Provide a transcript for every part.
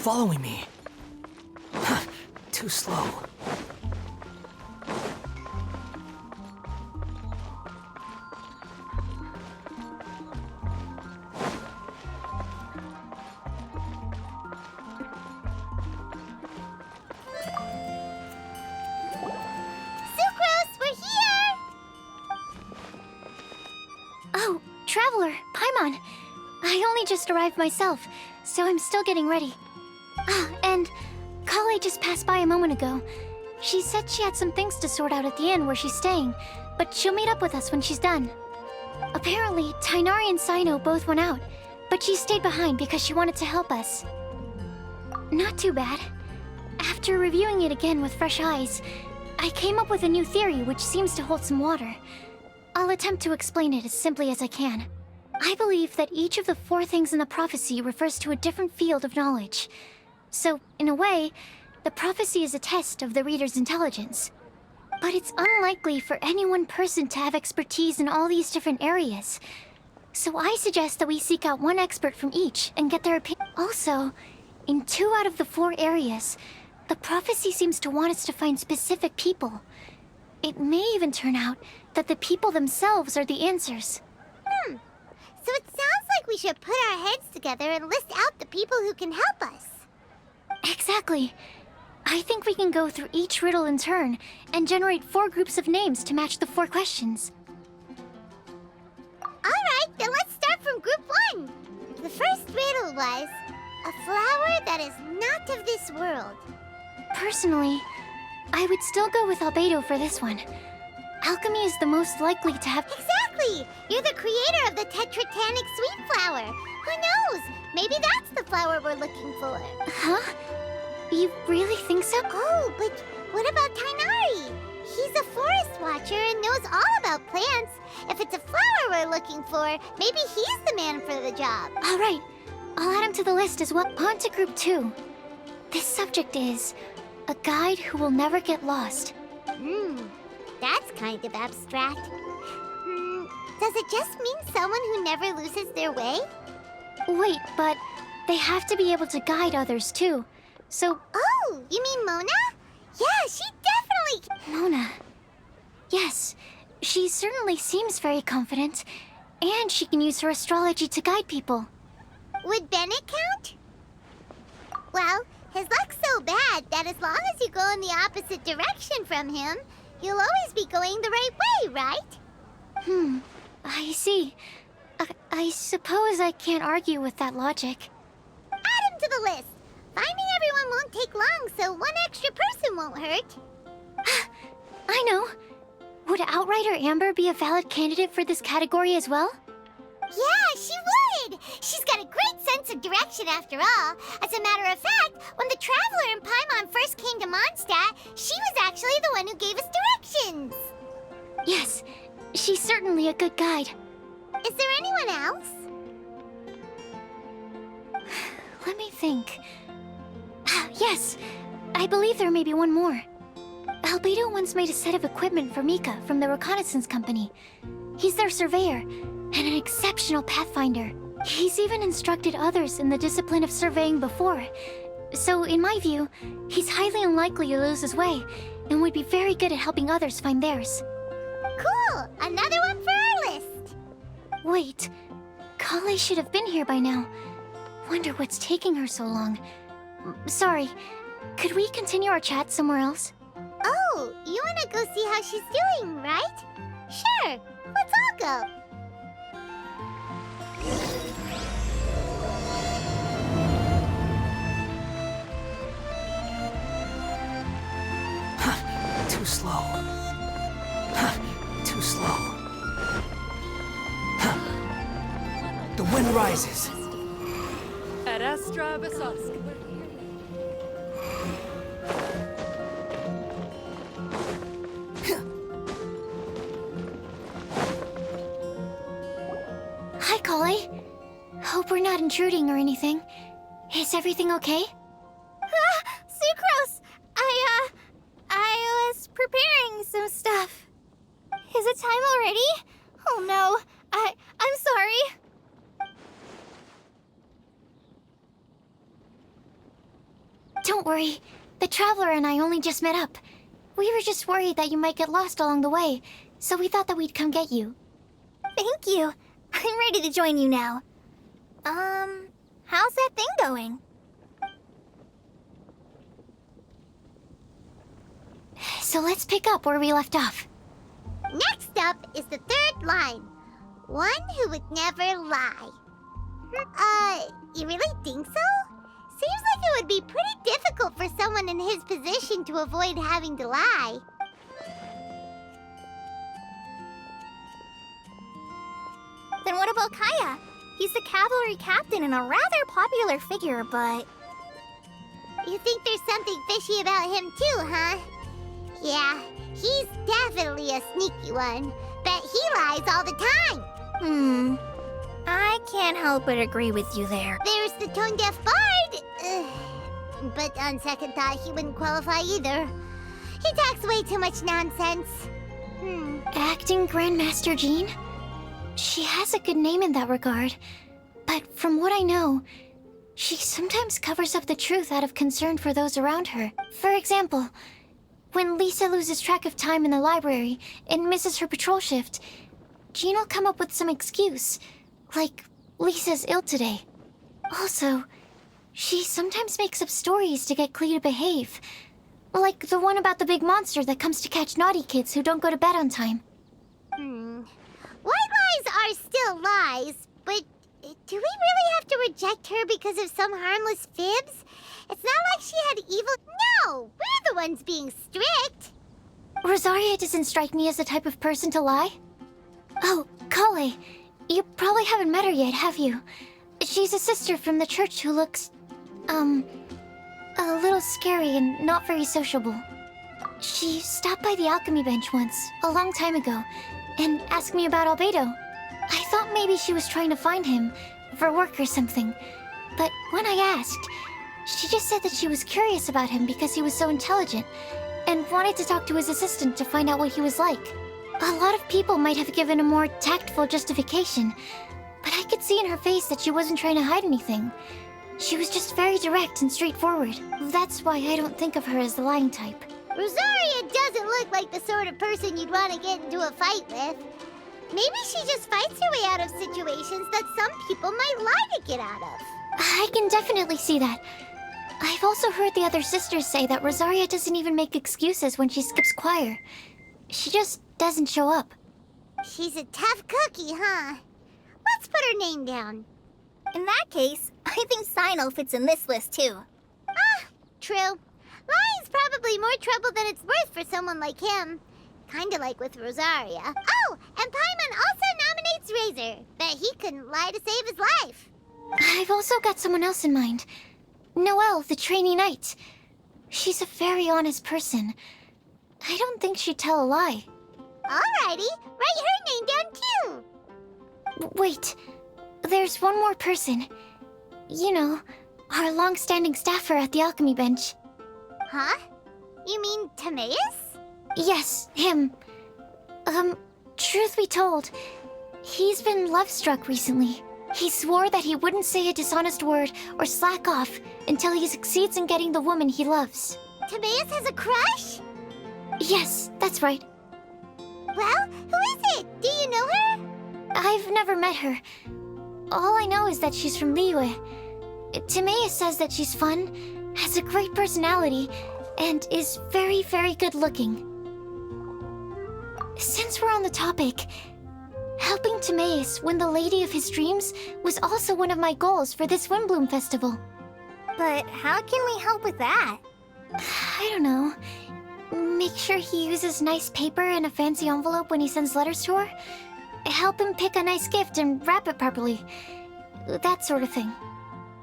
following me. Too slow. Traveler, Paimon. I only just arrived myself, so I'm still getting ready. Ah, and Kale just passed by a moment ago. She said she had some things to sort out at the inn where she's staying, but she'll meet up with us when she's done. Apparently, Tighnari and Sino both went out, but she stayed behind because she wanted to help us. Not too bad. After reviewing it again with fresh eyes, I came up with a new theory which seems to hold some water. I'll attempt to explain it as simply as I can. I believe that each of the 4 things in the prophecy refers to a different field of knowledge. So, in a way, the prophecy is a test of the reader's intelligence. But it's unlikely for any one person to have expertise in all these different areas. So I suggest that we seek out one expert from each and get their opinion. Also, in 2 out of the 4 areas, the prophecy seems to want us to find specific people. It may even turn out that the people themselves are the answers. So it sounds like we should put our heads together and list out the people who can help us. Exactly. I think we can go through each riddle in turn and generate 4 groups of names to match the 4 questions. Alright, then let's start from group 1. The first riddle was, a flower that is not of this world. Personally, I would still go with Albedo for this one. Alchemy is the most likely to have... Exactly! You're the creator of the tetratanic sweet flower. Who knows? Maybe that's the flower we're looking for. Huh? You really think so? Oh, but what about Tighnari? He's a forest watcher and knows all about plants. If it's a flower we're looking for, maybe he's the man for the job. Alright, I'll add him to the list as well. On to group 2. This subject is a guide who will never get lost. That's kind of abstract. Does it just mean someone who never loses their way? Wait, but they have to be able to guide others too. So... Oh, you mean Mona? Yeah, she definitely... Mona. Yes, she certainly seems very confident. And she can use her astrology to guide people. Would Bennett count? Well, his luck's so bad that as long as you go in the opposite direction from him, you'll always be going the right way, right? I see. I suppose I can't argue with that logic. Add him to the list. Finding everyone won't take long, so one extra person won't hurt. I know. Would Outrider Amber be a valid candidate for this category as well? Yeah, she would! She's got a great sense of direction after all. As a matter of fact, when the Traveler and Paimon first came to Mondstadt, she was actually the one who gave us directions. Yes, she's certainly a good guide. Is there anyone else? Let me think. Yes, I believe there may be one more. Albedo once made a set of equipment for Mika from the reconnaissance company. He's their surveyor, and an exceptional pathfinder. He's even instructed others in the discipline of surveying before. So, in my view, he's highly unlikely to lose his way, and would be very good at helping others find theirs. Cool! Another one for our list! Wait, Kale should have been here by now. Wonder what's taking her so long. Sorry, could we continue our chat somewhere else? Oh, you wanna go see how she's doing, right? Sure, let's all go. Too slow. Too slow. The wind rises. Erastra Besask. Hi, Kale. Hope we're not intruding or anything. Is everything okay? Sucrose! I was preparing some stuff. Is it time already? Oh no, I'm sorry. Don't worry. The Traveler and I only just met up. We were just worried that you might get lost along the way, so we thought that we'd come get you. Thank you. I'm ready to join you now. How's that thing going? So let's pick up where we left off. Next up is the third line. One who would never lie. You really think so? Seems like it would be pretty difficult for someone in his position to avoid having to lie. Then what about Kaya? He's the cavalry captain and a rather popular figure, but... You think there's something fishy about him too, huh? Yeah, he's definitely a sneaky one. Bet he lies all the time. I can't help but agree with you there. There's the tone-deaf bard. But on second thought, he wouldn't qualify either. He talks way too much nonsense. Acting Grandmaster Jean? She has a good name in that regard. But from what I know, she sometimes covers up the truth out of concern for those around her. For example, when Lisa loses track of time in the library and misses her patrol shift, Jean will come up with some excuse, like Lisa's ill today. Also, she sometimes makes up stories to get Klee to behave, like the one about the big monster that comes to catch naughty kids who don't go to bed on time. White lies are still lies, but do we really have to reject her because of some harmless fibs? It's not like she had evil... No! We're the ones being strict! Rosaria doesn't strike me as the type of person to lie. Oh, Kale, you probably haven't met her yet, have you? She's a sister from the church who looks, a little scary and not very sociable. She stopped by the alchemy bench once, a long time ago, and asked me about Albedo. I thought maybe she was trying to find him, for work or something. But when I asked, she just said that she was curious about him because he was so intelligent, and wanted to talk to his assistant to find out what he was like. A lot of people might have given a more tactful justification, but I could see in her face that she wasn't trying to hide anything. She was just very direct and straightforward. That's why I don't think of her as the lying type. Rosaria doesn't look like the sort of person you'd want to get into a fight with. Maybe she just fights her way out of situations that some people might lie to get out of. I can definitely see that. I've also heard the other sisters say that Rosaria doesn't even make excuses when she skips choir. She just doesn't show up. She's a tough cookie, huh? Let's put her name down. In that case, I think Sino fits in this list too. True. Lying's probably more trouble than it's worth for someone like him. Kinda like with Rosaria. Oh, and Paimon also nominates Razor. Bet he couldn't lie to save his life. I've also got someone else in mind. Noelle, the trainee knight. She's a very honest person. I don't think she'd tell a lie. Alrighty, write her name down too. Wait, there's one more person. You know, our long-standing staffer at the alchemy bench. Huh? You mean Timaeus? Yes, him. Truth be told, he's been love-struck recently. He swore that he wouldn't say a dishonest word or slack off until he succeeds in getting the woman he loves. Timaeus has a crush? Yes, that's right. Well, who is it? Do you know her? I've never met her. All I know is that she's from Liyue. Timaeus says that she's fun, has a great personality, and is very, very good looking. Since we're on the topic, helping Timaeus win the lady of his dreams was also one of my goals for this Windblume festival. But how can we help with that? I don't know. Make sure he uses nice paper and a fancy envelope when he sends letters to her. Help him pick a nice gift and wrap it properly. That sort of thing.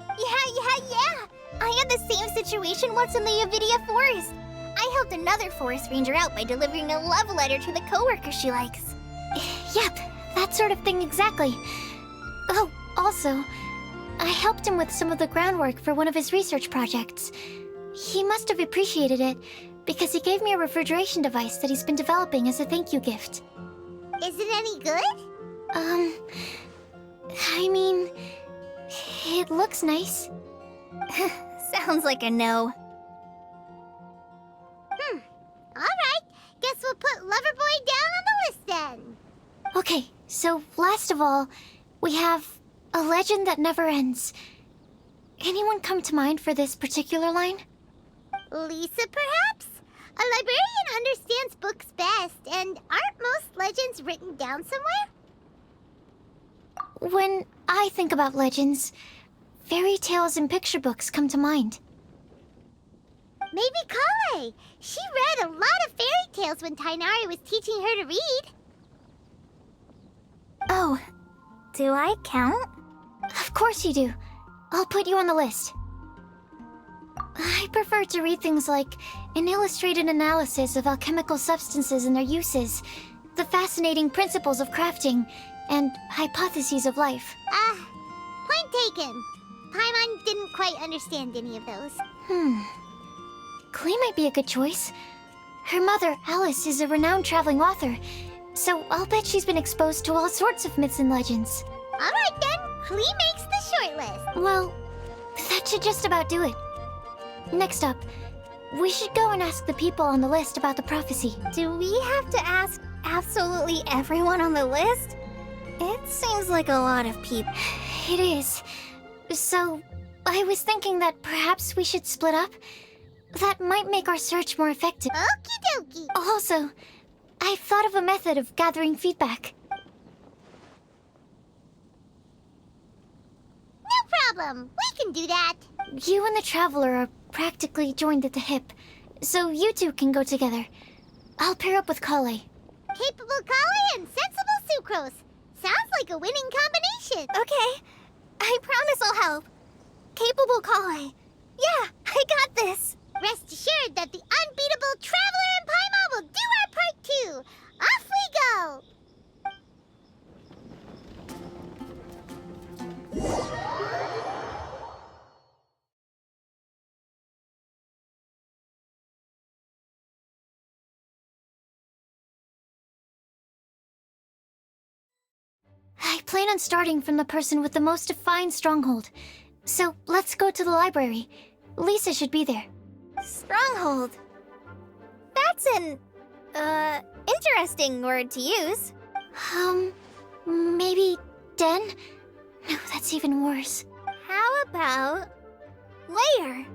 Yeah. I had the same situation once in the Avidia Forest. I helped another forest ranger out by delivering a love letter to the coworker she likes. Yep, that sort of thing exactly. Oh, also, I helped him with some of the groundwork for one of his research projects. He must have appreciated it, because he gave me a refrigeration device that he's been developing as a thank you gift. Is it any good? I mean, it looks nice. Sounds like a no. So, last of all, we have a legend that never ends. Anyone come to mind for this particular line? Lisa, perhaps? A librarian understands books best, and aren't most legends written down somewhere? When I think about legends, fairy tales and picture books come to mind. Maybe Kale. She read a lot of fairy tales when Tainari was teaching her to read. Oh, do I count? Of course you do. I'll put you on the list. I prefer to read things like an illustrated analysis of alchemical substances and their uses, the fascinating principles of crafting, and hypotheses of life. Point taken. Paimon didn't quite understand any of those. Klee might be a good choice. Her mother, Alice, is a renowned traveling author, so I'll bet she's been exposed to all sorts of myths and legends. Alright then, Klee makes the short list. Well, that should just about do it. Next up, we should go and ask the people on the list about the prophecy. Do we have to ask absolutely everyone on the list? It seems like a lot of people. It is. So, I was thinking that perhaps we should split up. That might make our search more effective. Okie dokie. Also, I've thought of a method of gathering feedback. No problem. We can do that. You and the Traveler are practically joined at the hip, so you two can go together. I'll pair up with Kale. Capable Kale and sensible Sucrose. Sounds like a winning combination. Okay, I promise I'll help. Capable Kale. Yeah, I got this. Rest assured that the unbeatable Traveler and Paimon will do our part too. Off we go. I plan on starting from the person with the most defined stronghold. So let's go to the library. Lisa should be there. Stronghold. That's an, interesting word to use. Maybe den? No, that's even worse. How about layer?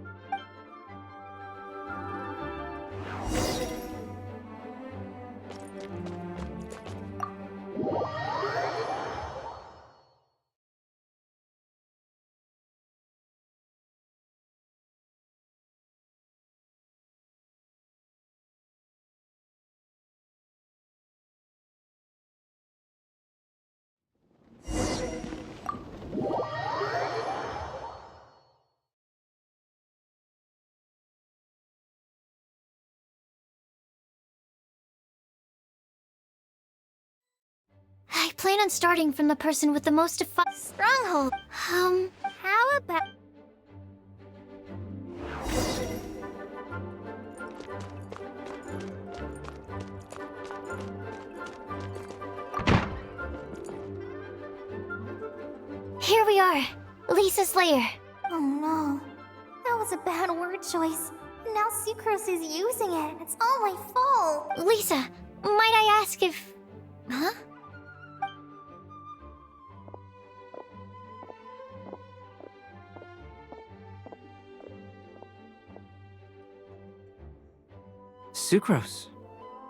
I plan on starting from the person with the most defined Stronghold. How about... Here we are, Lisa's lair. Oh no, that was a bad word choice. Now Sucrose is using it. It's all my fault. Lisa, might I ask if... Huh? Sucrose.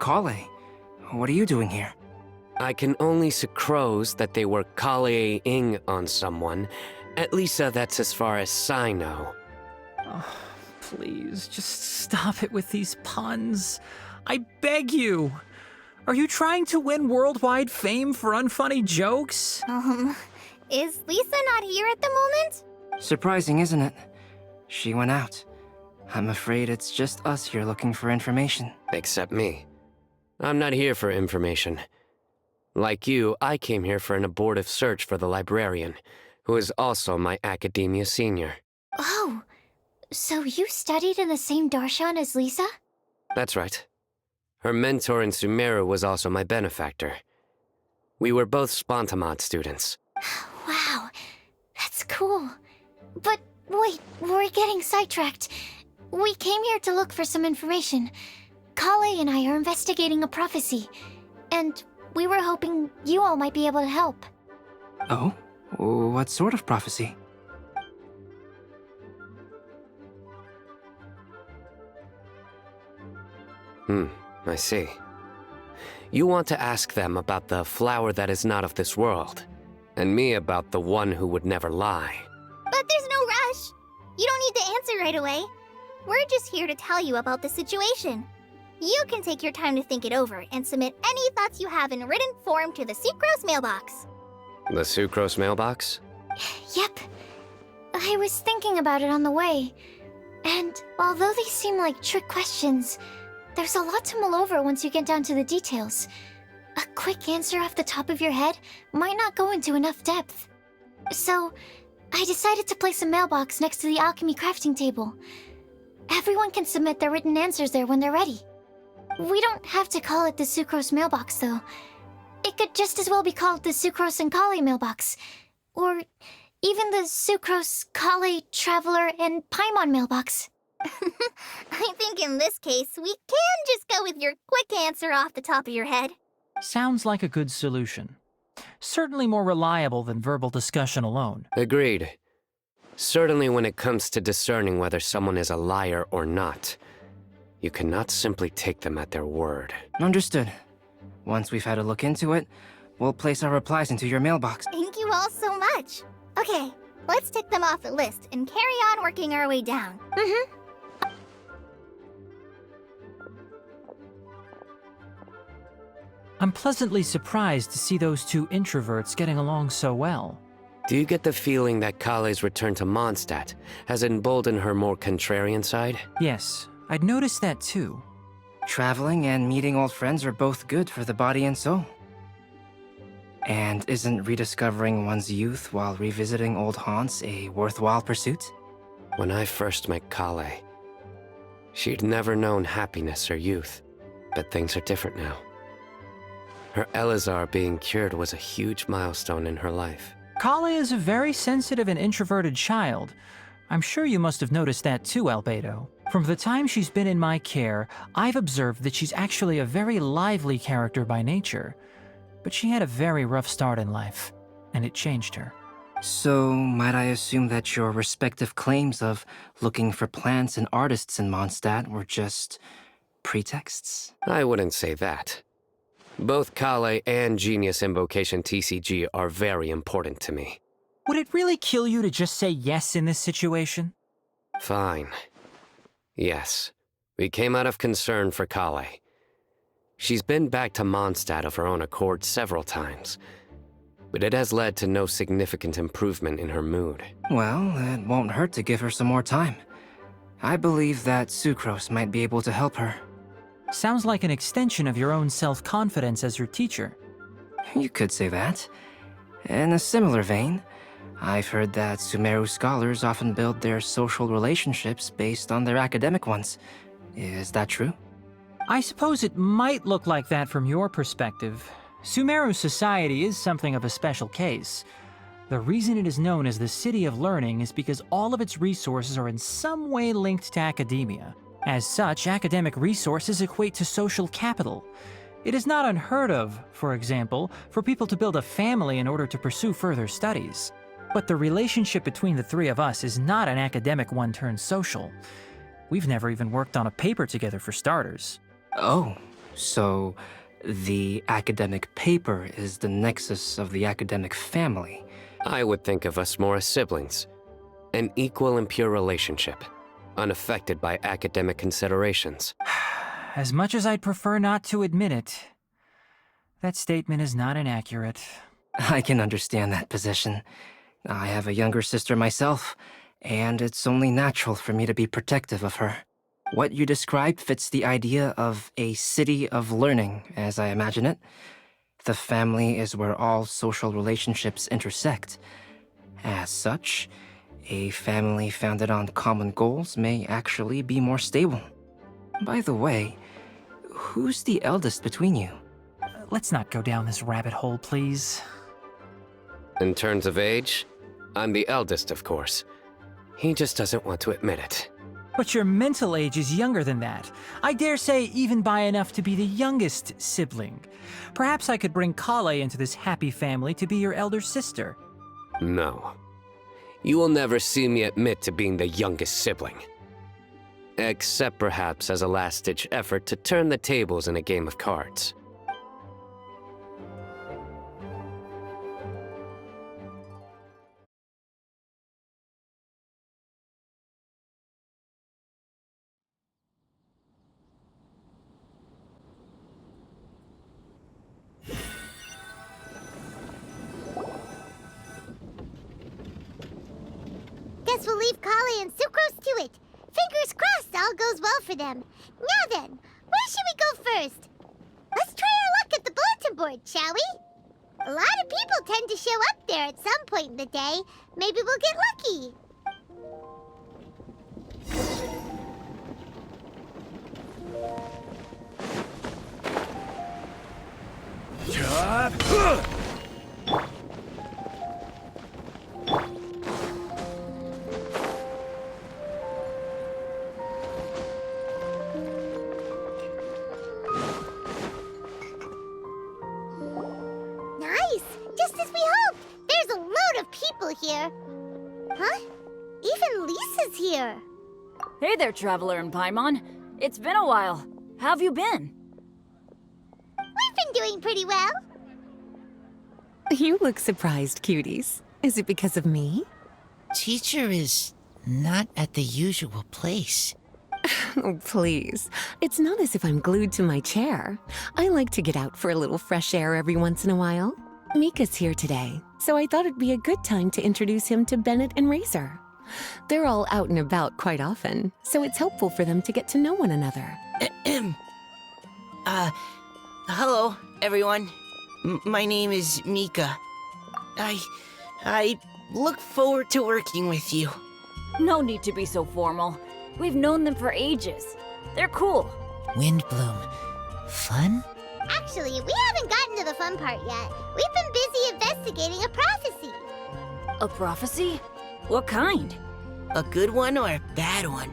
Kale. What are you doing here? I can only sucrose that they were Kale-ing on someone. At least that's as far as I know. Oh, please, just stop it with these puns. I beg you. Are you trying to win worldwide fame for unfunny jokes? Is Lisa not here at the moment? Surprising, isn't it? She went out. I'm afraid it's just us here looking for information. Except me. I'm not here for information. Like you, I came here for an abortive search for the librarian, who is also my academia senior. Oh, so you studied in the same darshan as Lisa? That's right. Her mentor in Sumeru was also my benefactor. We were both Spontamod students. Wow, that's cool. But wait, we're getting sidetracked. We came here to look for some information. Kale and I are investigating a prophecy, and We were hoping you all might be able to help. Oh? What sort of prophecy? I see. You want to ask them about the flower that is not of this world, and me about the one who would never lie. But there's no rush. You don't need to answer right away. We're just here to tell you about the situation. You can take your time to think it over and submit any thoughts you have in written form to the Sucrose mailbox. The Sucrose mailbox? Yep. I was thinking about it on the way. And although they seem like trick questions, there's a lot to mull over once you get down to the details. A quick answer off the top of your head might not go into enough depth. So, I decided to place a mailbox next to the alchemy crafting table. Everyone can submit their written answers there when they're ready. We don't have to call it the Sucrose mailbox, though. It could just as well be called the Sucrose and Kale mailbox. Or even the Sucrose, Kale, Traveler, and Paimon mailbox. I think in this case, we can just go with your quick answer off the top of your head. Sounds like a good solution. Certainly more reliable than verbal discussion alone. Agreed. Certainly when it comes to discerning whether someone is a liar or not, you cannot simply take them at their word. Understood. Once we've had a look into it, we'll place our replies into your mailbox. Thank you all so much. Okay, let's tick them off the list and carry on working our way down. I'm pleasantly surprised to see those two introverts getting along so well. Do you get the feeling that Kale's return to Mondstadt has emboldened her more contrarian side? Yes, I'd noticed that too. Traveling and meeting old friends are both good for the body and soul. And isn't rediscovering one's youth while revisiting old haunts a worthwhile pursuit? When I first met Kale, she'd never known happiness or youth, but things are different now. Her Elazar being cured was a huge milestone in her life. Kale is a very sensitive and introverted child. I'm sure you must have noticed that too, Albedo. From the time she's been in my care, I've observed that she's actually a very lively character by nature. But she had a very rough start in life, and it changed her. So, might I assume that your respective claims of looking for plants and artists in Mondstadt were just pretexts? I wouldn't say that. Both Kale and Genius Invocation TCG are very important to me. Would it really kill you to just say yes in this situation? Fine. Yes, we came out of concern for Kale. She's been back to Mondstadt of her own accord several times, but it has led to no significant improvement in her mood. Well, it won't hurt to give her some more time. I believe that Sucrose might be able to help her. Sounds like an extension of your own self-confidence as your teacher. You could say that. In a similar vein, I've heard that Sumeru scholars often build their social relationships based on their academic ones. Is that true? I suppose it might look like that from your perspective. Sumeru society is something of a special case. The reason it is known as the City of Learning is because all of its resources are in some way linked to academia. As such, academic resources equate to social capital. It is not unheard of, for example, for people to build a family in order to pursue further studies. But the relationship between the three of us is not an academic one turned social. We've never even worked on a paper together for starters. Oh, so the academic paper is the nexus of the academic family. I would think of us more as siblings. An equal and pure relationship, unaffected by academic considerations. As much as I'd prefer not to admit it, that statement is not inaccurate. I can understand that position. I have a younger sister myself, and it's only natural for me to be protective of her. What you described fits the idea of a city of learning, as I imagine it. The family is where all social relationships intersect. As such, a family founded on common goals may actually be more stable. By the way, who's the eldest between you? Let's not go down this rabbit hole, please. In terms of age, I'm the eldest, of course. He just doesn't want to admit it. But your mental age is younger than that. I dare say even by enough to be the youngest sibling. Perhaps I could bring Kale into this happy family to be your elder sister. No. You will never see me admit to being the youngest sibling. Except perhaps as a last-ditch effort to turn the tables in a game of cards. Guess we'll leave Kale and Sucrose to it. Fingers crossed all goes well for them. Now then, where should we go first? Let's try our luck at the bulletin board, shall we? A lot of people tend to show up there at some point in the day. Maybe we'll get lucky. Nice! Just as we hoped! There's a load of people here. Huh? Even Lisa's here. Hey there, Traveler and Paimon. It's been a while. How have you been? We've been doing pretty well. You look surprised, cuties. Is it because of me? Teacher is not at the usual place. Oh, please. It's not as if I'm glued to my chair. I like to get out for a little fresh air every once in a while. Mika's here today, so I thought it'd be a good time to introduce him to Bennett and Razor. They're all out and about quite often, so it's helpful for them to get to know one another. Hello, everyone. My name is Mika. I look forward to working with you. No need to be so formal. We've known them for ages. They're cool. Windblume. Fun? Actually, we haven't gotten to the fun part yet. We've been busy investigating a prophecy. A prophecy? What kind? A good one or a bad one?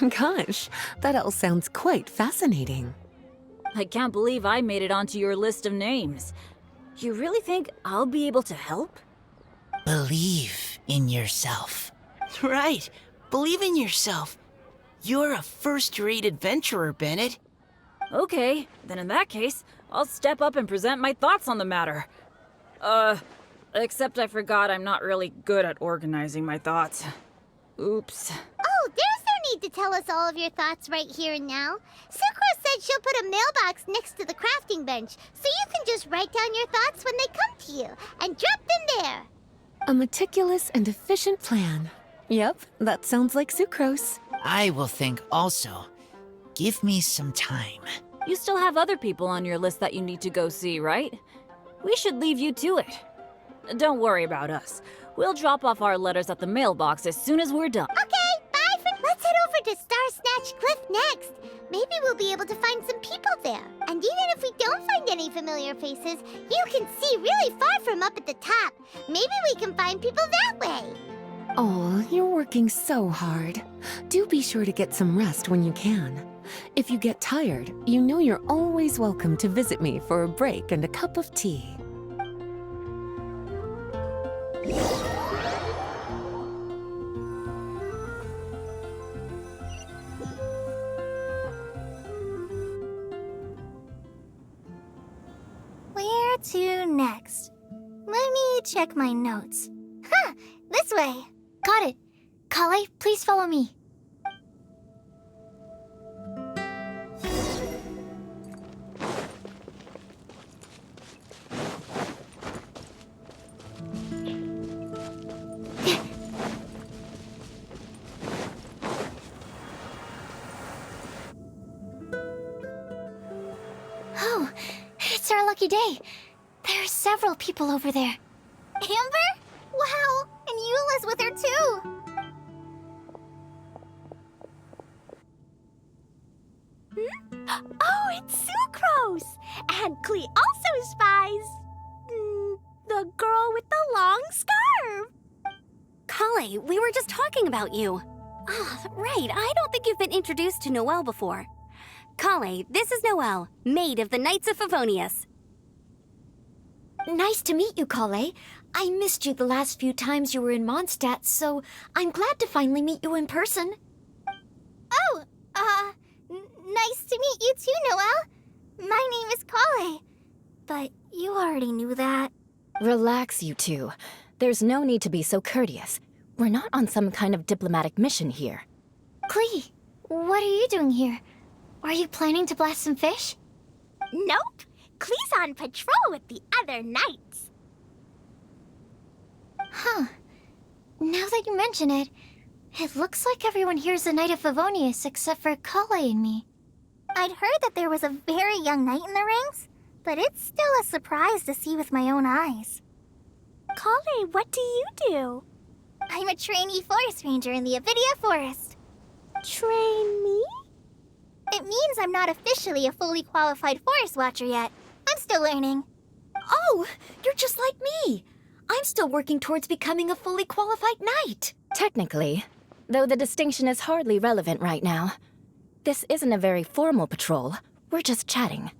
Gosh, that all sounds quite fascinating. I can't believe I made it onto your list of names. You really think I'll be able to help? Believe in yourself. Right. Believe in yourself. You're a first-rate adventurer, Bennett. Okay, then in that case, I'll step up and present my thoughts on the matter. Except I forgot I'm not really good at organizing my thoughts. Oops. Oh, there's no need to tell us all of your thoughts right here and now. Sucrose said she'll put a mailbox next to the crafting bench, so you can just write down your thoughts when they come to you, and drop them there. A meticulous and efficient plan. Yep, that sounds like Sucrose. I will think also. Give me some time. You still have other people on your list that you need to go see, right? We should leave you to it. Don't worry about us. We'll drop off our letters at the mailbox as soon as we're done. Okay, bye for... Let's head over to Star Snatch Cliff next. Maybe we'll be able to find some people there. And even if we don't find any familiar faces, you can see really far from up at the top. Maybe we can find people that way. Oh, you're working so hard. Do be sure to get some rest when you can. If you get tired, you know you're always welcome to visit me for a break and a cup of tea. Where to next? Let me check my notes. Huh, this way. Got it. Kale, please follow me. Oh, it's our lucky day. There are several people over there. Amber? Wow, and Eula's with her too. Oh, it's Sucrose! And Klee also spies... the The girl with the long scarf! Kale, we were just talking about you. Ah, right, I don't think you've been introduced to Noelle before. Kale, this is Noelle, maid of the Knights of Favonius. Nice to meet you, Kale. I missed you the last few times you were in Mondstadt, so I'm glad to finally meet you in person. Oh, nice to meet you too, Noelle. My name is Kale. But you already knew that. Relax, you two. There's no need to be so courteous. We're not on some kind of diplomatic mission here. Klee, what are you doing here? Are you planning to blast some fish? Nope. Klee's on patrol with the other knights. Huh. Now that you mention it, it looks like everyone here's a Knight of Favonius except for Kale and me. I'd heard that there was a very young knight in the ranks, but it's still a surprise to see with my own eyes. Kale, what do you do? I'm a trainee forest ranger in the Avidia Forest. Trainee? It means I'm not officially a fully qualified forest watcher yet. I'm still learning. Oh, you're just like me. I'm still working towards becoming a fully qualified knight. Technically, though the distinction is hardly relevant right now. This isn't a very formal patrol. We're just chatting.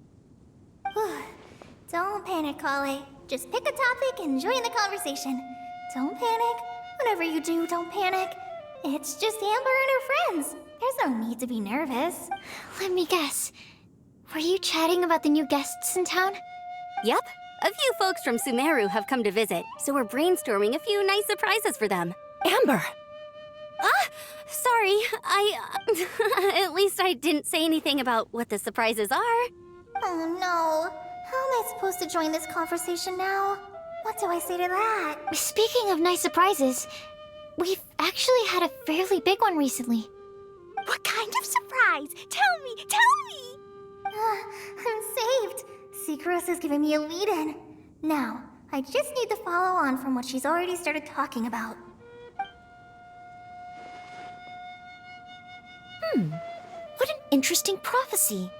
Don't panic, Kale. Just pick a topic and join the conversation. Don't panic. Whatever you do, don't panic. It's just Amber and her friends. There's no need to be nervous. Let me guess. Were you chatting about the new guests in town? Yep. A few folks from Sumeru have come to visit, so we're brainstorming a few nice surprises for them. Amber! Sorry. At least I didn't say anything about what the surprises are. Oh no. How am I supposed to join this conversation now? What do I say to that? Speaking of nice surprises, we've actually had a fairly big one recently. What kind of surprise? Tell me! I'm saved. Secros is giving me a lead-in. Now, I just need to follow on from what she's already started talking about. What an interesting prophecy.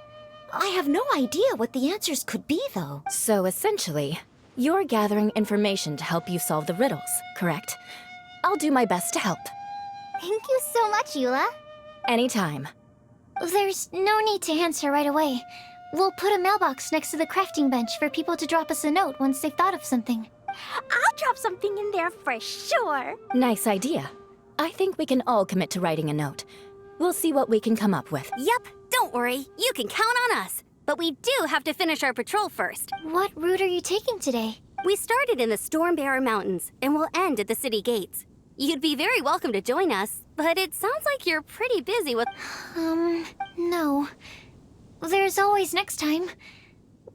I have no idea what the answers could be, though. So essentially, you're gathering information to help you solve the riddles, correct? I'll do my best to help. Thank you so much, Eula. Anytime. There's no need to answer right away. We'll put a mailbox next to the crafting bench for people to drop us a note once they've thought of something. I'll drop something in there for sure. Nice idea. I think we can all commit to writing a note. We'll see what we can come up with. Yep, don't worry. You can count on us. But we do have to finish our patrol first. What route are you taking today? We started in the Stormbearer Mountains, and we'll end at the city gates. You'd be very welcome to join us, but it sounds like you're pretty busy with... No. There's always next time.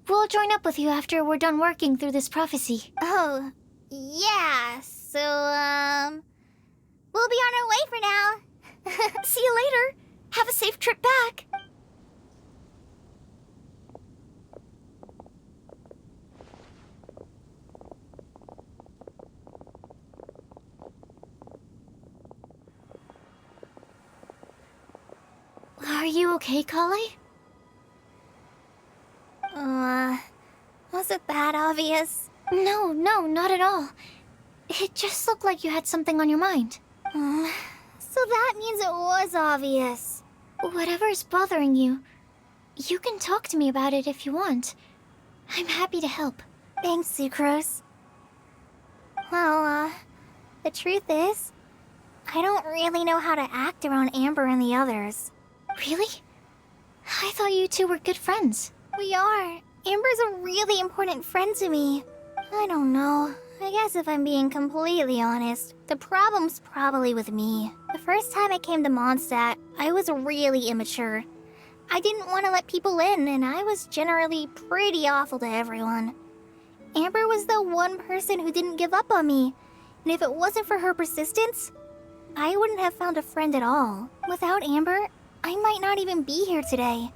We'll join up with you after we're done working through this prophecy. Oh, yeah, so, we'll be on our way for now. See you later. Have a safe trip back. Are you okay, Kale? Was it that obvious? No, not at all. It just looked like you had something on your mind. So that means it was obvious. Whatever's bothering you, you can talk to me about it if you want. I'm happy to help. Thanks, Sucrose. Well, the truth is, I don't really know how to act around Amber and the others. Really? I thought you two were good friends. We are. Amber's a really important friend to me. I don't know. I guess if I'm being completely honest, the problem's probably with me. The first time I came to Mondstadt, I was really immature. I didn't want to let people in, and I was generally pretty awful to everyone. Amber was the one person who didn't give up on me, and if it wasn't for her persistence, I wouldn't have found a friend at all. Without Amber, I might not even be here today.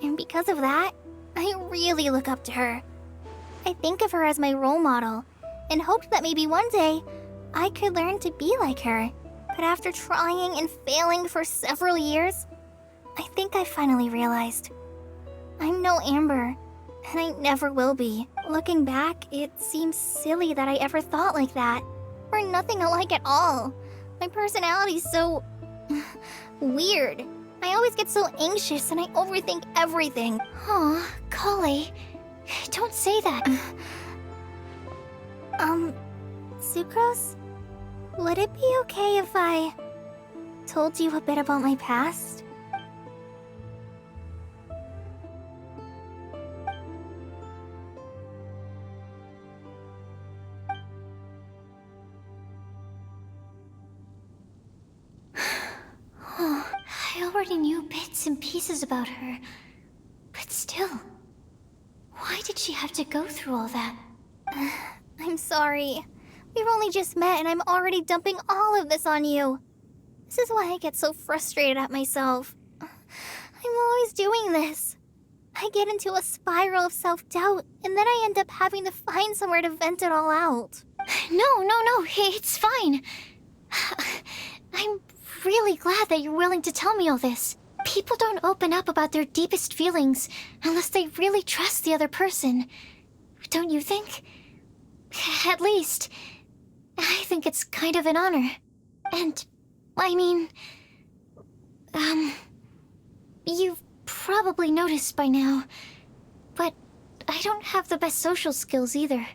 And because of that, I really look up to her. I think of her as my role model, and hoped that maybe one day I could learn to be like her. But after trying and failing for several years, I think I finally realized I'm no Amber, and I never will be. Looking back, it seems silly that I ever thought like that. We're nothing alike at all. My personality's so... weird. I always get so anxious and I overthink everything. Aw, Kale, don't say that. Sucrose? Would it be okay if I told you a bit about my past? Oh, I already knew bits and pieces about her. But still, why did she have to go through all that? I'm sorry. We've only just met and I'm already dumping all of this on you. This is why I get so frustrated at myself. I'm always doing this. I get into a spiral of self-doubt, and then I end up having to find somewhere to vent it all out. No, it's fine. I'm really glad that you're willing to tell me all this. People don't open up about their deepest feelings unless they really trust the other person. Don't you think? At least, I think it's kind of an honor. And, I mean... You've probably noticed by now, but I don't have the best social skills either.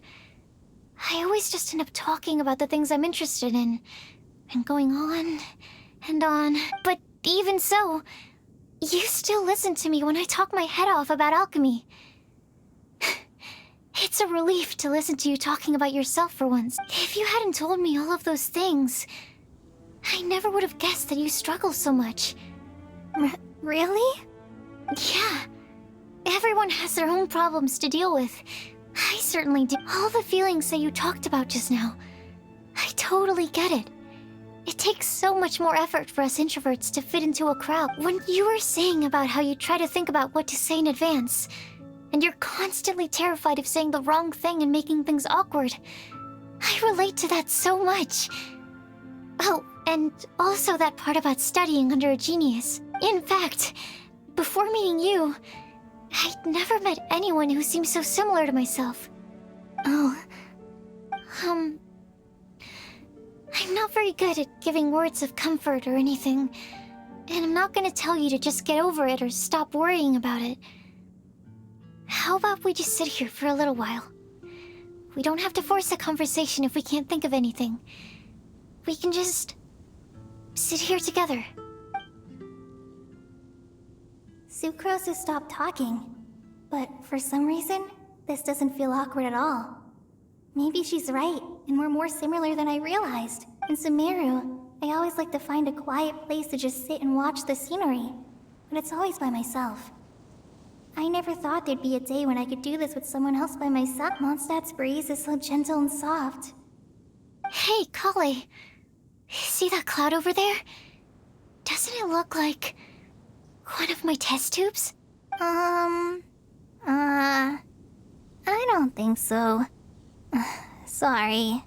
I always just end up talking about the things I'm interested in, and going on and on. But even so, you still listen to me when I talk my head off about alchemy. It's a relief to listen to you talking about yourself for once. If you hadn't told me all of those things, I never would have guessed that you struggle so much. Really? Yeah. Everyone has their own problems to deal with. I certainly do. All the feelings that you talked about just now, I totally get it. It takes so much more effort for us introverts to fit into a crowd. When you were saying about how you try to think about what to say in advance, and you're constantly terrified of saying the wrong thing and making things awkward, I relate to that so much. Oh, and also that part about studying under a genius. In fact, before meeting you, I'd never met anyone who seemed so similar to myself. Oh, I'm not very good at giving words of comfort or anything, and I'm not gonna tell you to just get over it or stop worrying about it. How about we just sit here for a little while? We don't have to force a conversation if we can't think of anything. We can just sit here together. Sucrose has stopped talking, but for some reason, this doesn't feel awkward at all. Maybe she's right, and we're more similar than I realized. In Sumeru, I always like to find a quiet place to just sit and watch the scenery, but it's always by myself. I never thought there'd be a day when I could do this with someone else by myself. Mondstadt's breeze is so gentle and soft. Hey, Kale. See that cloud over there? Doesn't it look like one of my test tubes? I don't think so. Sorry.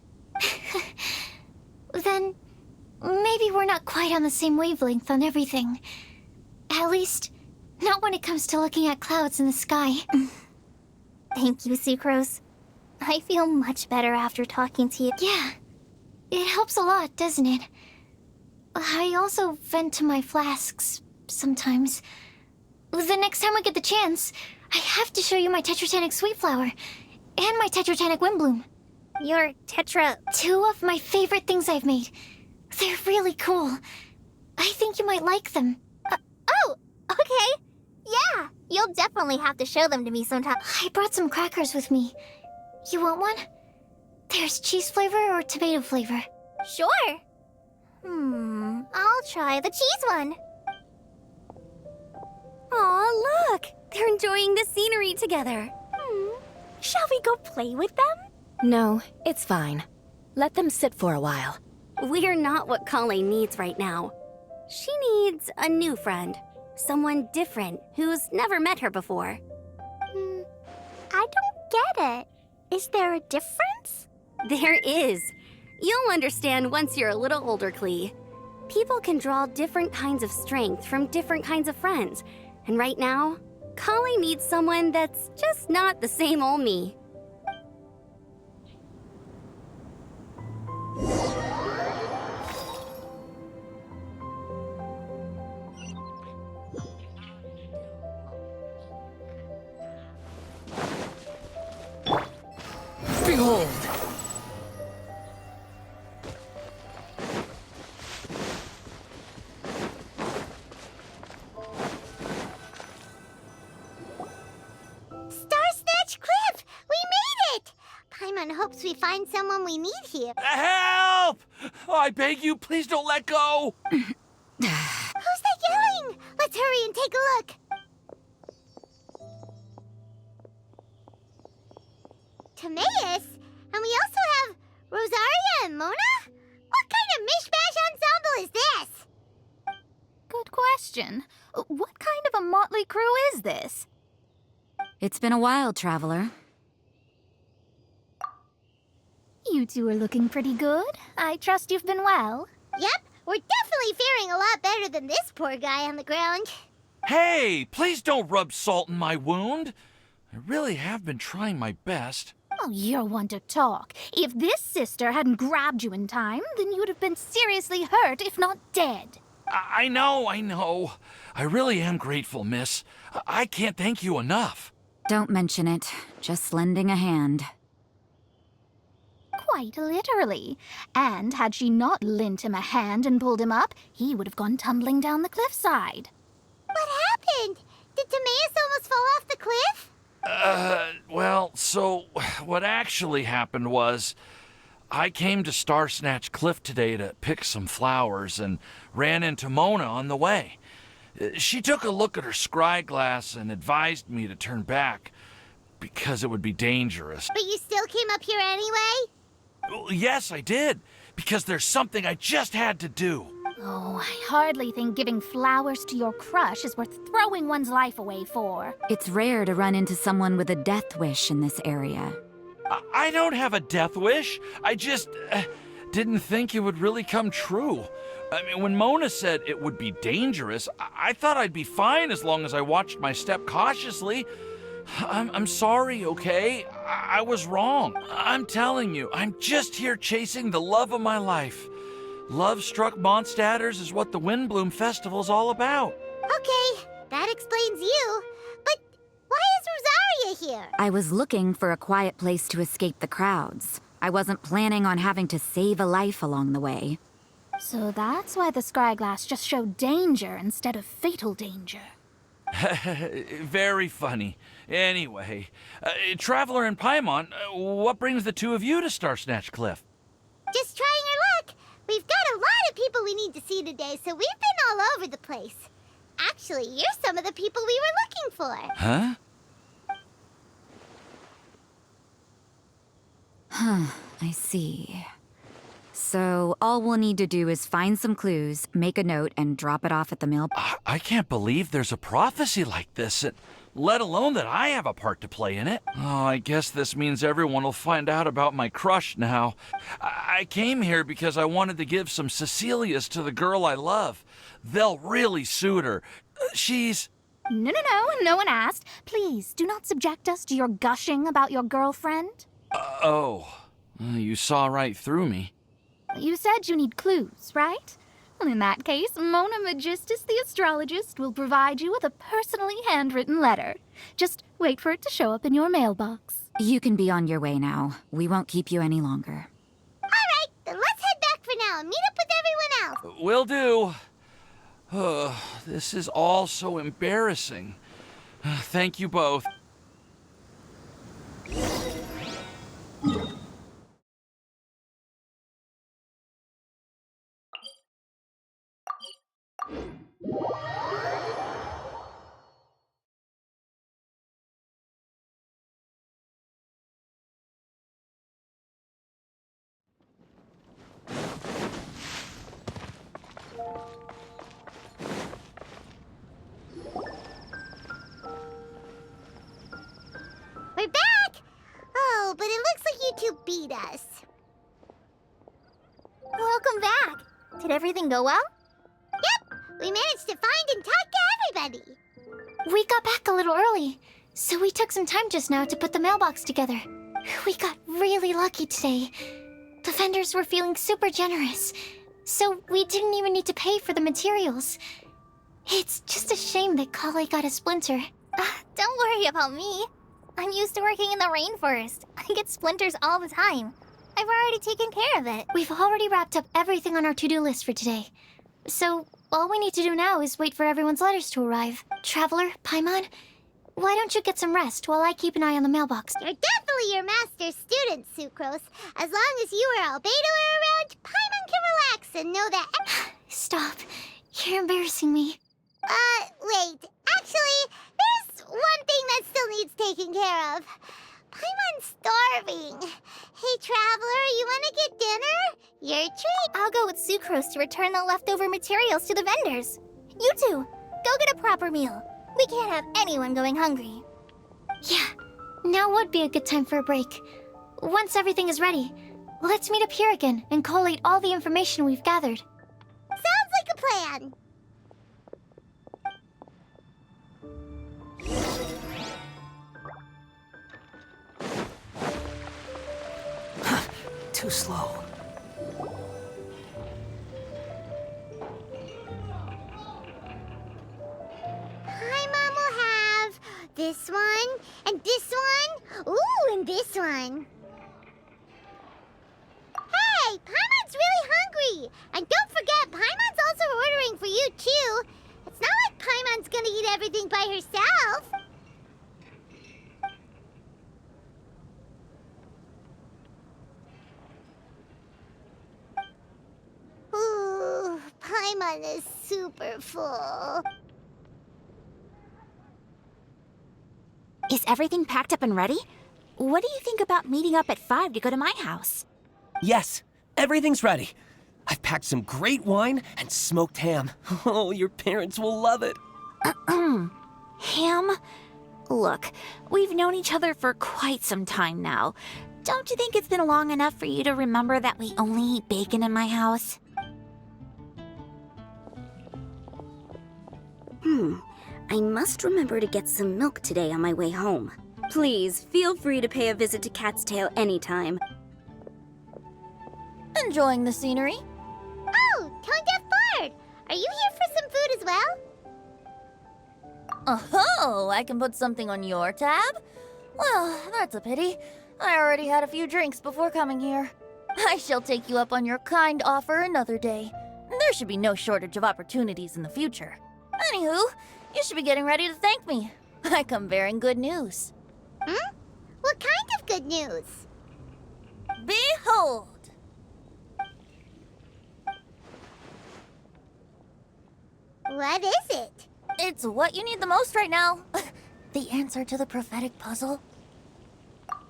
Then maybe we're not quite on the same wavelength on everything. At least, not when it comes to looking at clouds in the sky. Thank you, Sucrose. I feel much better after talking to you. Yeah, it helps a lot, doesn't it? I also vent to my flasks sometimes. The next time I get the chance, I have to show you my Tetratanic Sweet Flower and my Tetratanic Windblume. Your Tetra... Two of my favorite things I've made. They're really cool. I think you might like them. Oh, okay. Yeah, you'll definitely have to show them to me sometime. I brought some crackers with me. You want one? There's cheese flavor or tomato flavor. Sure. I'll try the cheese one. Aw, look! They're enjoying the scenery together. Shall we go play with them? No, it's fine. Let them sit for a while. We're not what Kale needs right now. She needs a new friend. Someone different who's never met her before. I don't get it. Is there a difference? There is. You'll understand once you're a little older, Klee. People can draw different kinds of strength from different kinds of friends. And right now, Kale needs someone that's just not the same old me. Behold! Star Snatch Cliff! We made it! Paimon hopes we find someone we need here. Help! Oh, I beg you, please don't let go! Who's that yelling? Let's hurry and take a look. Timaeus? And we also have Rosaria and Mona? What kind of mishmash ensemble is this? Good question. What kind of a motley crew is this? It's been a while, Traveler. You two are looking pretty good. I trust you've been well. Yep, we're definitely faring a lot better than this poor guy on the ground. Hey, please don't rub salt in my wound. I really have been trying my best. Oh, you're one to talk. If this sister hadn't grabbed you in time, then you'd have been seriously hurt, if not dead. I know. I really am grateful, miss. I can't thank you enough. Don't mention it. Just lending a hand. Quite literally. And had she not lent him a hand and pulled him up, he would have gone tumbling down the cliffside. What happened? Did Timaeus almost fall off the cliff? Well, so what actually happened was I came to Star Snatch Cliff today to pick some flowers and ran into Mona on the way. She took a look at her scry glass and advised me to turn back because it would be dangerous. But you still came up here anyway? Well, yes, I did, because there's something I just had to do. Oh, I hardly think giving flowers to your crush is worth throwing one's life away for. It's rare to run into someone with a death wish in this area. I don't have a death wish. I just didn't think it would really come true. I mean, when Mona said it would be dangerous, I thought I'd be fine as long as I watched my step cautiously. I'm sorry, okay? I was wrong. I'm telling you, I'm just here chasing the love of my life. Love-struck Mondstadters is what the Windblume Festival's all about. Okay, that explains you. But why is Rosaria here? I was looking for a quiet place to escape the crowds. I wasn't planning on having to save a life along the way. So that's why the scryglass just showed danger instead of fatal danger. Very funny. Anyway, Traveler and Paimon, what brings the two of you to Star Snatch Cliff? Just trying our luck. We've got a lot of people we need to see today, so we've been all over the place. Actually, you're some of the people we were looking for. Huh? I see. So all we'll need to do is find some clues, make a note, and drop it off at the mail. I can't believe there's a prophecy like this, let alone that I have a part to play in it. Oh, I guess this means everyone will find out about my crush now. I came here because I wanted to give some Cecilias to the girl I love. They'll really suit her. She's... No one asked. Please, do not subject us to your gushing about your girlfriend. You saw right through me. You said you need clues, right? Well, in that case, Mona Magistus the astrologist will provide you with a personally handwritten letter. Just wait for it to show up in your mailbox. You can be on your way now. We won't keep you any longer. All right, then let's head back for now and meet up with everyone else. Will do. This is all so embarrassing. Thank you both. We're back! Oh, but it looks like you two beat us. Welcome back. Did everything go well? Yep, we managed to find and talk to everybody. We got back a little early, so we took some time just now to put the mailbox together. We got really lucky today. The vendors were feeling super generous, so we didn't even need to pay for the materials. It's just a shame that Kale got a splinter. Don't worry about me. I'm used to working in the rainforest. I gets splinters all the time. I've already taken care of it. We've already wrapped up everything on our to-do list for today. So, all we need to do now is wait for everyone's letters to arrive. Traveler, Paimon, why don't you get some rest while I keep an eye on the mailbox? You're definitely your master's student, Sucrose. As long as you or Albedo are around, Paimon can relax and know that... Stop. You're embarrassing me. Wait. Actually, there's one thing that still needs taking care of. Paimon's starving. Hey, Traveler, you want to get dinner? Your treat. I'll go with Sucrose to return the leftover materials to the vendors. You two, go get a proper meal. We can't have anyone going hungry. Yeah, now would be a good time for a break. Once everything is ready, let's meet up here again and collate all the information we've gathered. Sounds like a plan. Too slow. Paimon will have this one, and this one. Ooh, and this one. Hey, Paimon's really hungry. And don't forget, Paimon's also ordering for you, too. It's not like Paimon's gonna eat everything by herself. Ooh, Paimon is super full. Is everything packed up and ready? What do you think about meeting up at 5 to go to my house? Yes, everything's ready. I've packed some great wine and smoked ham. Oh, your parents will love it. Ham? Look, we've known each other for quite some time now. Don't you think it's been long enough for you to remember that we only eat bacon in my house? I must remember to get some milk today on my way home. Please, feel free to pay a visit to Cat's Tail anytime. Enjoying the scenery? Oh, Tone Deaf Bard! Are you here for some food as well? Oh, I can put something on your tab? Well, that's a pity. I already had a few drinks before coming here. I shall take you up on your kind offer another day. There should be no shortage of opportunities in the future. Anywho, you should be getting ready to thank me. I come bearing good news. What kind of good news? Behold! What is it? It's what you need the most right now. The answer to the prophetic puzzle.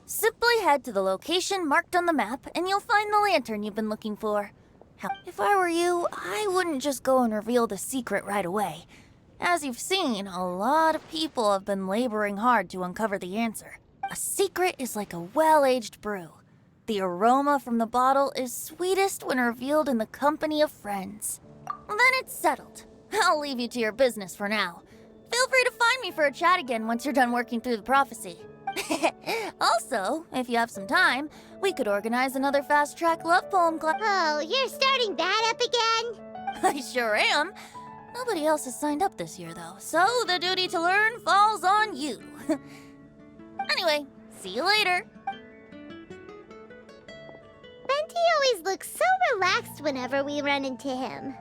Simply head to the location marked on the map and you'll find the lantern you've been looking for. If I were you, I wouldn't just go and reveal the secret right away. As you've seen, a lot of people have been laboring hard to uncover the answer. A secret is like a well-aged brew. The aroma from the bottle is sweetest when revealed in the company of friends. Then it's settled. I'll leave you to your business for now. Feel free to find me for a chat again once you're done working through the prophecy. Also, if you have some time, we could organize another fast-track love poem class. Oh, you're starting that up again? I sure am. Nobody else has signed up this year, though, so the duty to learn falls on you. Anyway, see you later. Venti always looks so relaxed whenever we run into him.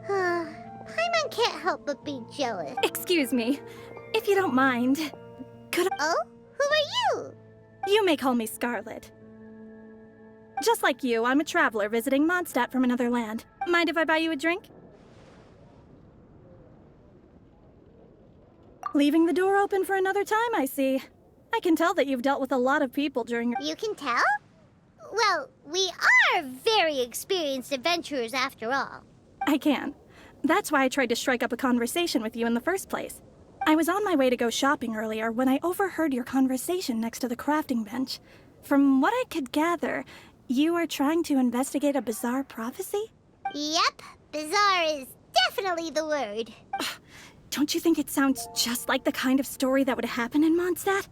Paimon can't help but be jealous. Excuse me, if you don't mind, could I... Oh? Who are you? You may call me Scarlet. Just like you, I'm a traveler visiting Mondstadt from another land. Mind if I buy you a drink? Leaving the door open for another time, I see. I can tell that you've dealt with a lot of people during your... You can tell? Well, we are very experienced adventurers after all. I can. That's why I tried to strike up a conversation with you in the first place. I was on my way to go shopping earlier when I overheard your conversation next to the crafting bench. From what I could gather, you are trying to investigate a bizarre prophecy? Yep, bizarre is definitely the word. Don't you think it sounds just like the kind of story that would happen in Mondstadt?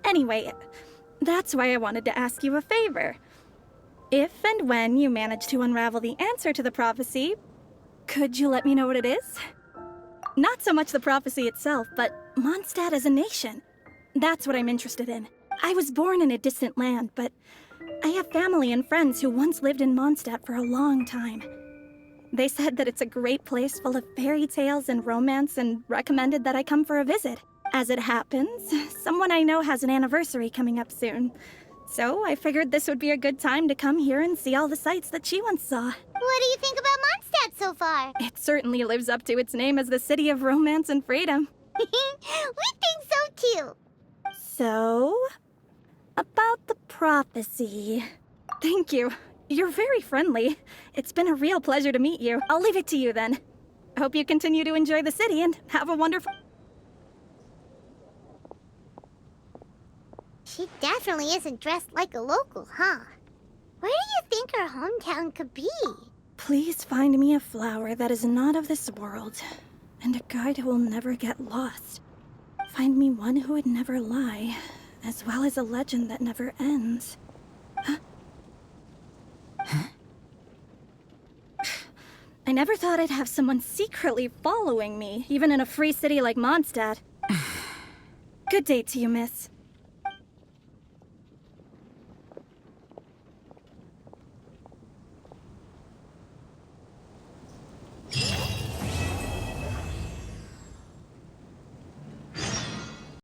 Anyway, that's why I wanted to ask you a favor. If and when you manage to unravel the answer to the prophecy, could you let me know what it is? Not so much the prophecy itself, but Mondstadt as a nation. That's what I'm interested in. I was born in a distant land, but I have family and friends who once lived in Mondstadt for a long time. They said that it's a great place full of fairy tales and romance and recommended that I come for a visit. As it happens, someone I know has an anniversary coming up soon. So I figured this would be a good time to come here and see all the sights that she once saw. What do you think about Mondstadt so far? It certainly lives up to its name as the city of romance and freedom. We think so too. So, about the prophecy. Thank you. You're very friendly. It's been a real pleasure to meet you. I'll leave it to you then. Hope you continue to enjoy the city and have a wonderful... She definitely isn't dressed like a local, huh? Where do you think her hometown could be? Please find me a flower that is not of this world, and a guide who will never get lost. Find me one who would never lie, as well as a legend that never ends. I never thought I'd have someone secretly following me, even in a free city like Mondstadt. Good day to you, miss.